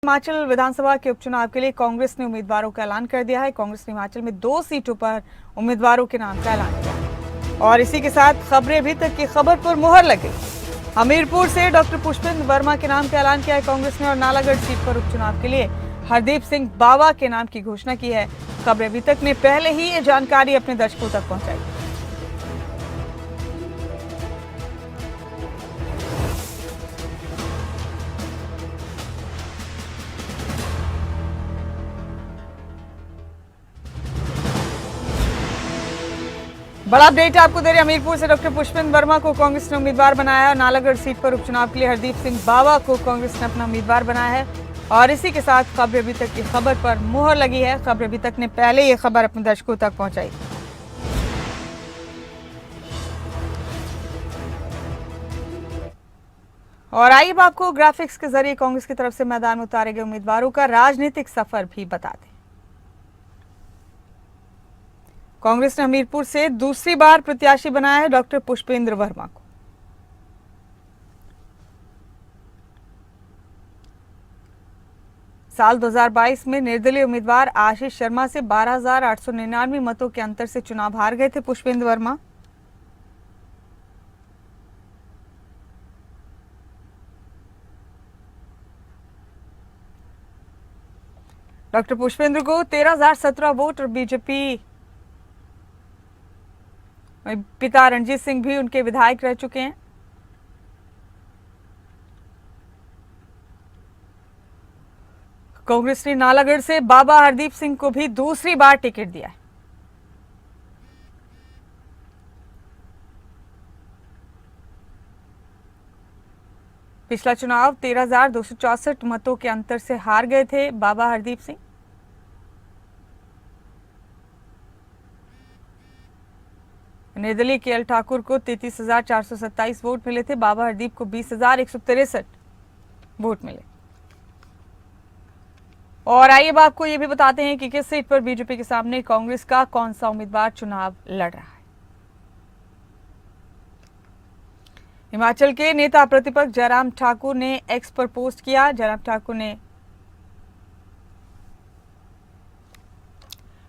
हिमाचल विधानसभा के उपचुनाव के लिए कांग्रेस ने उम्मीदवारों का ऐलान कर दिया है। कांग्रेस ने हिमाचल में 2 सीटों पर उम्मीदवारों के नाम का ऐलान किया और इसी के साथ खबरें अभी तक की खबर पर मुहर लग गई। हमीरपुर से डॉक्टर पुष्पेंद्र वर्मा के नाम का ऐलान किया है कांग्रेस ने और नालागढ़ सीट पर उपचुनाव के लिए हरदीप सिंह बावा के नाम की घोषणा की है। खबरें अभी तक ने पहले ही ये जानकारी अपने दर्शकों तक पहुंचाई। बड़ा अपडेट आपको दे रहे हैं। हमीरपुर से डॉक्टर पुष्पेंद्र वर्मा को कांग्रेस ने उम्मीदवार बनाया है। नालागढ़ सीट पर उपचुनाव के लिए हरदीप सिंह बावा को कांग्रेस ने अपना उम्मीदवार बनाया है और इसी के साथ खबरें अभी तक की खबर पर मुहर लगी है। खबरें अभी तक ने पहले ये खबर अपने दर्शकों तक पहुंचाई। और आइए अब आपको ग्राफिक्स के जरिए कांग्रेस की तरफ से मैदान में उतारे गए उम्मीदवारों का राजनीतिक सफर भी बता दें। कांग्रेस ने हमीरपुर से दूसरी बार प्रत्याशी बनाया है डॉक्टर पुष्पेंद्र वर्मा को। साल 2022 में निर्दलीय उम्मीदवार आशीष शर्मा से 12,899 मतों के अंतर से चुनाव हार गए थे पुष्पेंद्र वर्मा। डॉक्टर पुष्पेंद्र को 13,017 वोट और बीजेपी पिता रणजीत सिंह भी उनके विधायक रह चुके हैं। कांग्रेस ने नालागढ़ से बाबा हरदीप सिंह को भी दूसरी बार टिकट दिया है। पिछला चुनाव 13,264 मतों के अंतर से हार गए थे बाबा हरदीप सिंह। निर्दलीय केएल ठाकुर को 33,427 वोट मिले थे। बाबा हरदीप को 20,163 वोट मिले। और आइए अब आपको ये भी बताते हैं कि किस सीट पर बीजेपी के सामने कांग्रेस का कौन सा उम्मीदवार चुनाव लड़ रहा है। हिमाचल के नेता प्रतिपक्ष जयराम ठाकुर ने एक्स पर पोस्ट किया। जयराम ठाकुर ने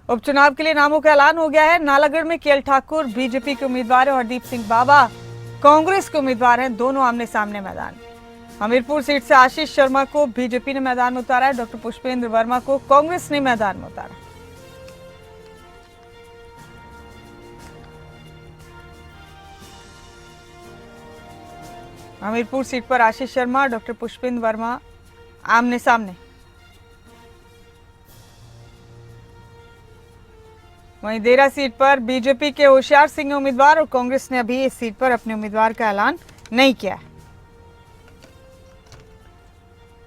उपचुनाव के लिए नामों का ऐलान हो गया है। नालागढ़ में केएल ठाकुर बीजेपी के उम्मीदवार है, हरदीप सिंह बाबा कांग्रेस के उम्मीदवार हैं। दोनों आमने सामने मैदान। हमीरपुर सीट से आशीष शर्मा को बीजेपी ने मैदान में उतारा है। डॉक्टर पुष्पेंद्र वर्मा को कांग्रेस ने मैदान में उतारा। हमीरपुर सीट पर आशीष शर्मा डॉक्टर पुष्पेंद्र वर्मा आमने सामने। वहीं देरा सीट पर बीजेपी के होशियार सिंह उम्मीदवार और कांग्रेस ने अभी इस सीट पर अपने उम्मीदवार का ऐलान नहीं किया है।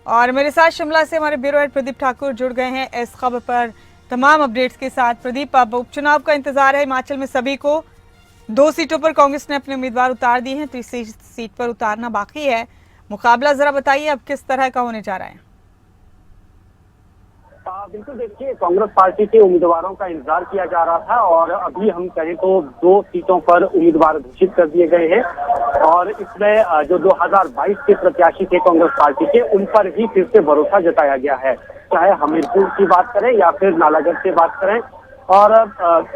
और मेरे साथ शिमला से हमारे ब्यूरो हेड प्रदीप ठाकुर जुड़ गए हैं इस खबर पर तमाम अपडेट्स के साथ। प्रदीप, अब उपचुनाव का इंतजार है हिमाचल में सभी को। 2 सीटों पर कांग्रेस ने अपने उम्मीदवार उतार दिए हैं, तीसरी सीट पर उतारना बाकी है। मुकाबला जरा बताइए अब किस तरह का होने जा रहा है। बिल्कुल, देखिए, कांग्रेस पार्टी के उम्मीदवारों का इंतजार किया जा रहा था और अभी हम कहें तो 2 सीटों पर उम्मीदवार घोषित कर दिए गए हैं और इसमें जो 2022 के प्रत्याशी थे कांग्रेस पार्टी के, उन पर ही फिर से भरोसा जताया गया है। चाहे हमीरपुर की बात करें या फिर नालागढ़ से बात करें। और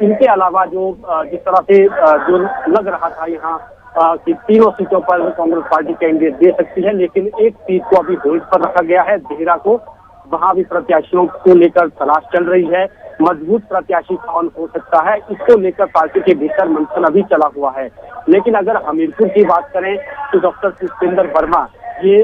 इनके अलावा जो जिस तरह से जो लग रहा था यहाँ कि 3 सीटों पर कांग्रेस पार्टी कैंडिडेट दे सकती है, लेकिन एक सीट को अभी होल्ड पर रखा गया है, देहरा को। वहां भी प्रत्याशियों को लेकर तलाश चल रही है। मजबूत प्रत्याशी कौन हो सकता है, इसको लेकर पार्टी के भीतर मंथन अभी चला हुआ है। लेकिन अगर हमीरपुर की बात करें तो डॉक्टर पुष्पेंद्र वर्मा ये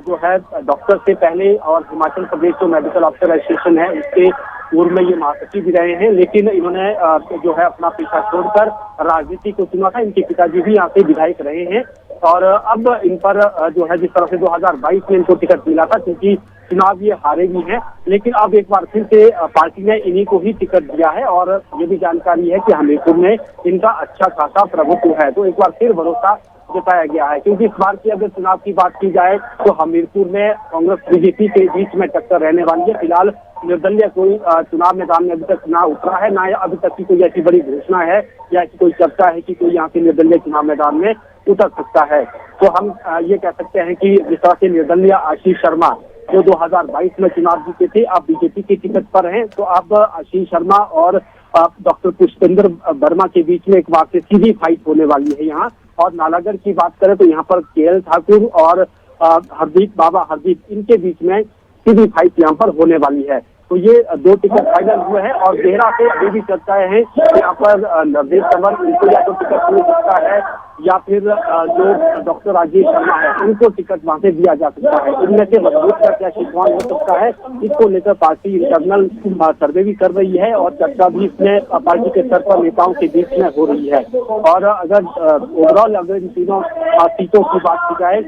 जो है डॉक्टर से पहले और हिमाचल प्रदेश जो मेडिकल ऑफिसर एसोसिएशन है उसके पूर्व में ये महासचिव भी रहे हैं, लेकिन इन्होंने जो है अपना पेशा छोड़कर राजनीति को चुना था। इनके पिताजी भी यहाँ से विधायक रहे हैं और अब इन पर जो है जिस तरह से 2022 में इनको टिकट मिला था, क्योंकि चुनाव ये हारे भी हैं, लेकिन अब एक बार फिर से पार्टी ने इन्हीं को ही टिकट दिया है और ये भी जानकारी है कि हमीरपुर में इनका अच्छा खासा प्रभुत्व है। तो एक बार फिर भरोसा जताया गया है, क्योंकि इस बार की अगर चुनाव की बात की जाए तो हमीरपुर में कांग्रेस बीजेपी के बीच में टक्कर रहने वाली है। फिलहाल निर्दलीय कोई चुनाव मैदान में अभी तक ना उतरा है, ना अभी तक की कोई ऐसी बड़ी घोषणा है या ऐसी कोई चर्चा है कि कोई यहाँ से निर्दलीय चुनाव मैदान में उतर सकता है। तो हम ये कह सकते हैं कि जिस तरह से निर्दलीय आशीष शर्मा जो 2022 में चुनाव जीते थे, अब बीजेपी के टिकट पर हैं। तो अब आशीष शर्मा और डॉक्टर पुष्पेंद्र वर्मा के बीच में एक बार से सीधी फाइट होने वाली है यहाँ। और नालागढ़ की बात करें तो यहाँ पर केएल ठाकुर और हरदीप इनके बीच में सीधी फाइट यहाँ पर होने वाली है। तो ये दो टिकट फाइनल हुए हैं और देहरा से अभी भी चर्चाएं हैं कि यहाँ पर नवदेव कंवर इनको या तो टिकट मिल सकता है या फिर जो डॉक्टर राजेश शर्मा है उनको टिकट वहां से दिया जा सकता है। इनमें से मजबूत प्रत्याशी कौन हो सकता है, इसको लेकर पार्टी इंटरनल सर्वे भी कर रही है और चर्चा भी इसमें पार्टी के स्तर पर नेताओं के बीच में हो रही है। और अगर ओवरऑल अगर इन तीनों सीटों की बात की जाए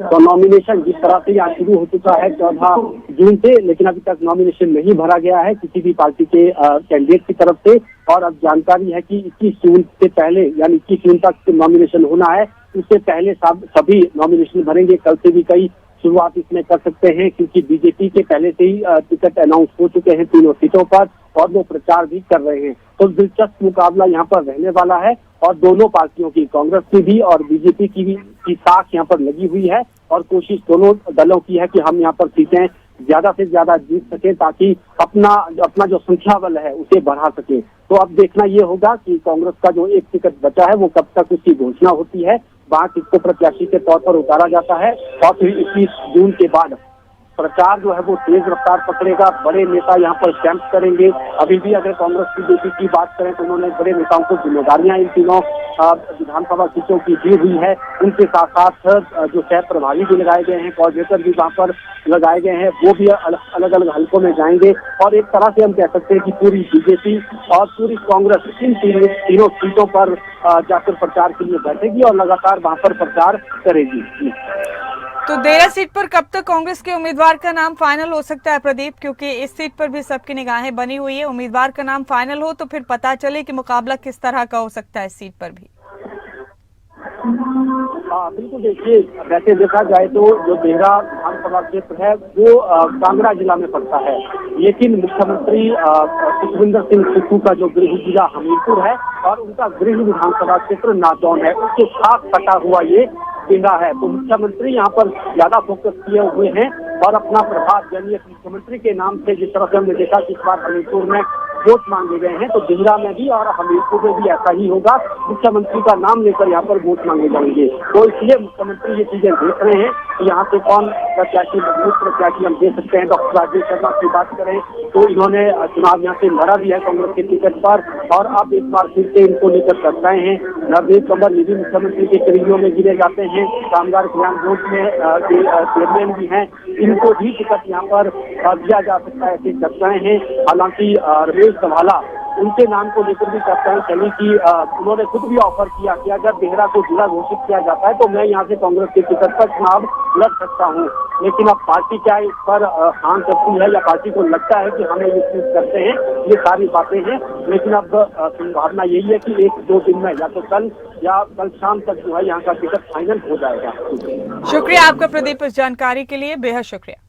तो नॉमिनेशन जिस तरह से यहाँ शुरू हो चुका है 14 जून से, लेकिन अभी तक नॉमिनेशन नहीं भरा गया है किसी भी पार्टी के कैंडिडेट की तरफ से। और अब जानकारी है कि 21 जून से पहले यानी 21 जून तक नॉमिनेशन होना है, उससे पहले सभी नॉमिनेशन भरेंगे। कल से भी कई शुरुआत इसमें कर सकते हैं क्योंकि बीजेपी के पहले से ही टिकट अनाउंस हो चुके हैं तीनों सीटों पर और वो प्रचार भी कर रहे हैं। तो दिलचस्प मुकाबला यहाँ पर रहने वाला है और दोनों पार्टियों की, कांग्रेस की भी और बीजेपी की साख यहाँ पर लगी हुई है और कोशिश दोनों दलों की है कि हम यहाँ पर सीटें ज्यादा से ज्यादा जीत सके ताकि अपना जो संख्या बल है उसे बढ़ा सके। तो अब देखना ये होगा कि कांग्रेस का जो एक टिकट बचा है वो कब तक उसकी घोषणा होती है, वहां किसको प्रत्याशी के तौर पर उतारा जाता है और फिर 21 जून के बाद प्रचार जो है वो तेज रफ्तार पकड़ेगा। बड़े नेता यहाँ पर कैंप करेंगे। अभी भी अगर कांग्रेस बीजेपी की बात करें तो उन्होंने बड़े नेताओं को जिम्मेदारियां इन तीनों विधानसभा सीटों की दी हुई है। उनके साथ साथ जो सह प्रभारी भी लगाए गए हैं, कोऑर्डिनेटर भी वहाँ पर लगाए गए हैं, वो भी अलग अलग हलकों में जाएंगे। और एक तरह से हम कह सकते हैं कि पूरी बीजेपी और पूरी कांग्रेस इन तीनों सीटों पर जाकर प्रचार के लिए बैठेगी और लगातार वहाँ पर प्रचार करेगी। तो देहरा सीट पर कब तक कांग्रेस के उम्मीदवार का नाम फाइनल हो सकता है प्रदीप, क्योंकि इस सीट पर भी सबकी निगाहें बनी हुई है। उम्मीदवार का नाम फाइनल हो तो फिर पता चले कि मुकाबला किस तरह का हो सकता है इस सीट पर भी। हाँ बिल्कुल, देखिए वैसे देखा जाए तो जो देहरा विधानसभा क्षेत्र है वो कांगड़ा जिला में पड़ता है, लेकिन मुख्यमंत्री सुखविंदर सिंह सुक्खू का जो गृह जिला हमीरपुर है और उनका गृह विधानसभा क्षेत्र नादौन है, उसके साथ सटा हुआ ये देहरा है। तो मुख्यमंत्री यहाँ पर ज्यादा फोकस किए हुए हैं और अपना प्रभाव यानी मुख्यमंत्री के नाम से जिस तरह से हमने देखा कि इस बार हमीरपुर में वोट मांगे गए हैं तो देहरा में भी और हमीरपुर में भी ऐसा ही होगा। मुख्यमंत्री का नाम लेकर यहाँ पर वोट मांगे जाएंगे। तो इसलिए मुख्यमंत्री ये चीजें देख रहे हैं कि यहाँ से कौन प्रत्याशी मजबूत प्रत्याशी हम दे सकते हैं। डॉक्टर राजेश शर्मा की बात करें तो इन्होंने चुनाव यहाँ से लड़ा भी है कांग्रेस के टिकट पर और अब एक बार फिर से इनको लेकर चर्चाएं हैं। नवदेव कंवर ये भी मुख्यमंत्री के करीबियों में गिने जाते हैं, कामगार कल्याण बोर्ड में चेयरमैन भी हैं, इनको भी टिकट यहाँ पर दिया जा सकता है, ऐसी चर्चाएं हैं। हालांकि रमेश धवाला उनके नाम को लेकर भी चर्चाएं चली कि उन्होंने खुद भी ऑफर किया कि अगर देहरा को जिला घोषित किया जाता है तो मैं यहाँ से कांग्रेस के टिकट पर चुनाव लड़ सकता हूँ। लेकिन अब पार्टी क्या इस पर हाँ करती है या पार्टी को लगता है कि हमें ये चीज करते हैं, ये सारी बातें हैं। लेकिन अब संभावना यही है कि 1-2 दिन में या तो कल शाम तक जो है यहाँ का टिकट फाइनल हो जाएगा। शुक्रिया आपका प्रदीप इस जानकारी के लिए, बेहद शुक्रिया।